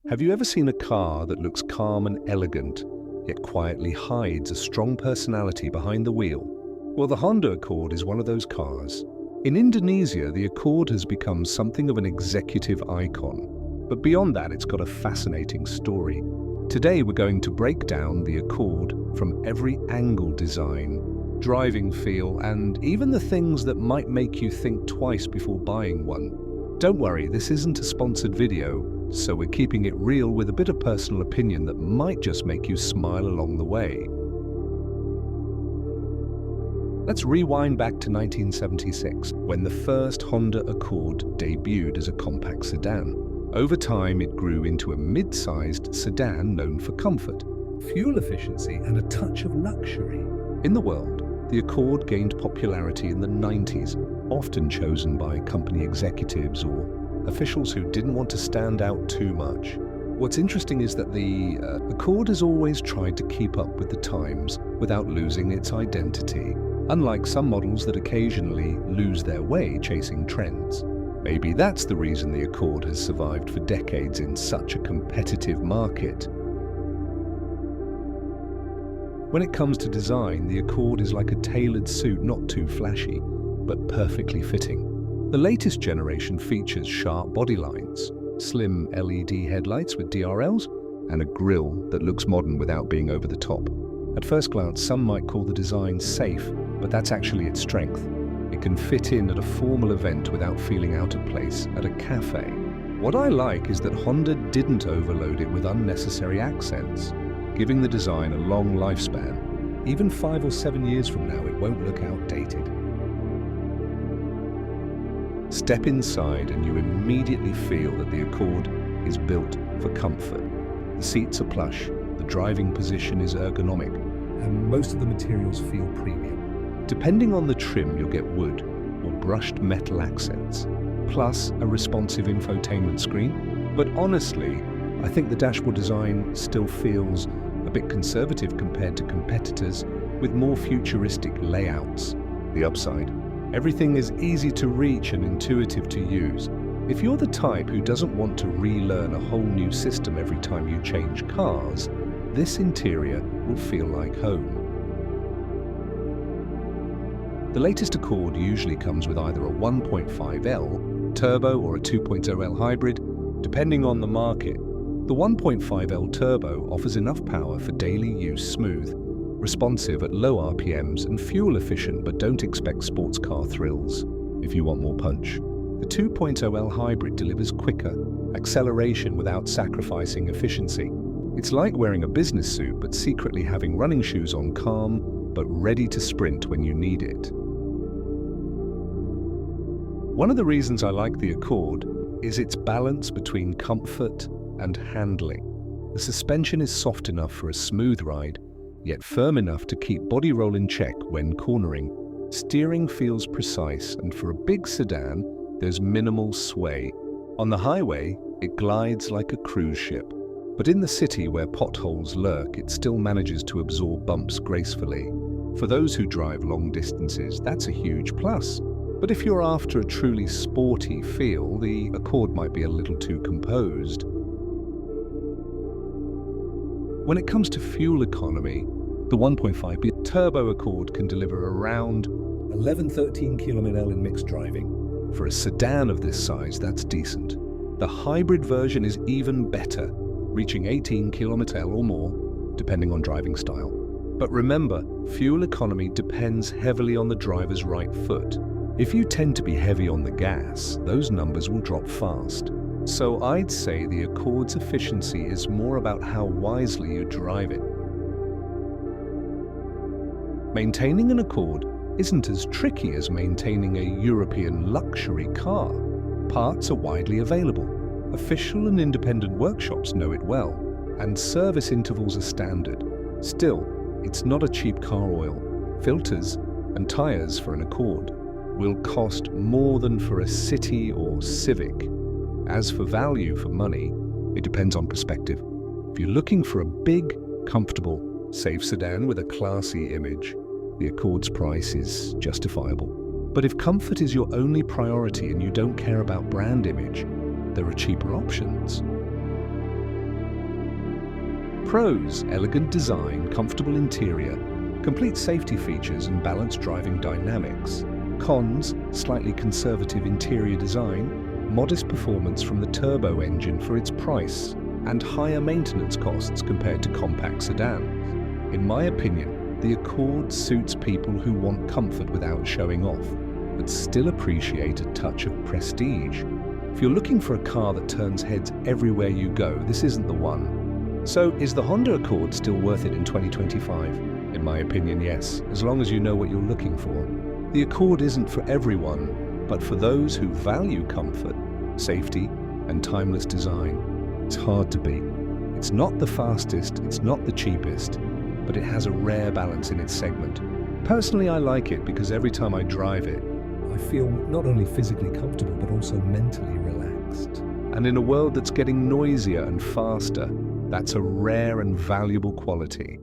Have you ever seen a car that looks calm and elegant, yet quietly hides a strong personality behind the wheel? Well, the Honda Accord is one of those cars. In Indonesia, the Accord has become something of an executive icon. But beyond that, it's got a fascinating story. Today, we're going to break down the Accord from every angle: design, driving feel, and even the things that might make you think twice before buying one. Don't worry, this isn't a sponsored video, so we're keeping it real with a bit of personal opinion that might just make you smile along the way. Let's rewind back to 1976, when the first Honda Accord debuted as a compact sedan. Over time, it grew into a mid-sized sedan known for comfort, fuel efficiency, and a touch of luxury. In the world, the Accord gained popularity in the 90s, often chosen by company executives or officials who didn't want to stand out too much. What's interesting is that the Accord has always tried to keep up with the times without losing its identity, unlike some models that occasionally lose their way chasing trends. Maybe that's the reason the Accord has survived for decades in such a competitive market. When it comes to design, the Accord is like a tailored suit, not too flashy, but perfectly fitting. The latest generation features sharp body lines, slim LED headlights with DRLs, and a grille that looks modern without being over the top. At first glance, some might call the design safe, but that's actually its strength. It can fit in at a formal event without feeling out of place at a cafe. What I like is that Honda didn't overload it with unnecessary accents, giving the design a long lifespan. Even 5 or 7 years from now, it won't look outdated. Step inside and you immediately feel that the Accord is built for comfort. The seats are plush, the driving position is ergonomic, and most of the materials feel premium. Depending on the trim, you'll get wood or brushed metal accents, plus a responsive infotainment screen. But honestly, I think the dashboard design still feels a bit conservative compared to competitors with more futuristic layouts. The upside: everything is easy to reach and intuitive to use. If you're the type who doesn't want to relearn a whole new system every time you change cars, this interior will feel like home. The latest Accord usually comes with either a 1.5L turbo or a 2.0L hybrid, depending on the market. The 1.5L turbo offers enough power for daily use: smooth, responsive at low RPMs, and fuel efficient, but don't expect sports car thrills if you want more punch. The 2.0L hybrid delivers quicker acceleration without sacrificing efficiency. It's like wearing a business suit but secretly having running shoes on, calm but ready to sprint when you need it. One of the reasons I like the Accord is its balance between comfort and handling. The suspension is soft enough for a smooth ride, yet firm enough to keep body roll in check when cornering. Steering feels precise, and for a big sedan, there's minimal sway. On the highway, it glides like a cruise ship. But in the city where potholes lurk, it still manages to absorb bumps gracefully. For those who drive long distances, that's a huge plus. But if you're after a truly sporty feel, the Accord might be a little too composed. When it comes to fuel economy, the 1.5 turbo Accord can deliver around 11-13 km/h in mixed driving. For a sedan of this size, that's decent. The hybrid version is even better, reaching 18 km/h or more, depending on driving style. But remember, fuel economy depends heavily on the driver's right foot. If you tend to be heavy on the gas, those numbers will drop fast. So I'd say the Accord's efficiency is more about how wisely you drive it. Maintaining an Accord isn't as tricky as maintaining a European luxury car. Parts are widely available. Official and independent workshops know it well, and service intervals are standard. Still, it's not a cheap car oil. Filters and tires for an Accord will cost more than for a City or Civic. As for value for money, it depends on perspective. If you're looking for a big, comfortable, safe sedan with a classy image, the Accord's price is justifiable. But if comfort is your only priority and you don't care about brand image, there are cheaper options. Pros: elegant design, comfortable interior, complete safety features and balanced driving dynamics. Cons: slightly conservative interior design, modest performance from the turbo engine for its price, and higher maintenance costs compared to compact sedans. In my opinion, the Accord suits people who want comfort without showing off, but still appreciate a touch of prestige. If you're looking for a car that turns heads everywhere you go, this isn't the one. So, is the Honda Accord still worth it in 2025? In my opinion, yes, as long as you know what you're looking for. The Accord isn't for everyone, but for those who value comfort, safety, and timeless design, it's hard to beat. It's not the fastest, it's not the cheapest, but it has a rare balance in its segment. Personally, I like it because every time I drive it, I feel not only physically comfortable, but also mentally relaxed. And in a world that's getting noisier and faster, that's a rare and valuable quality.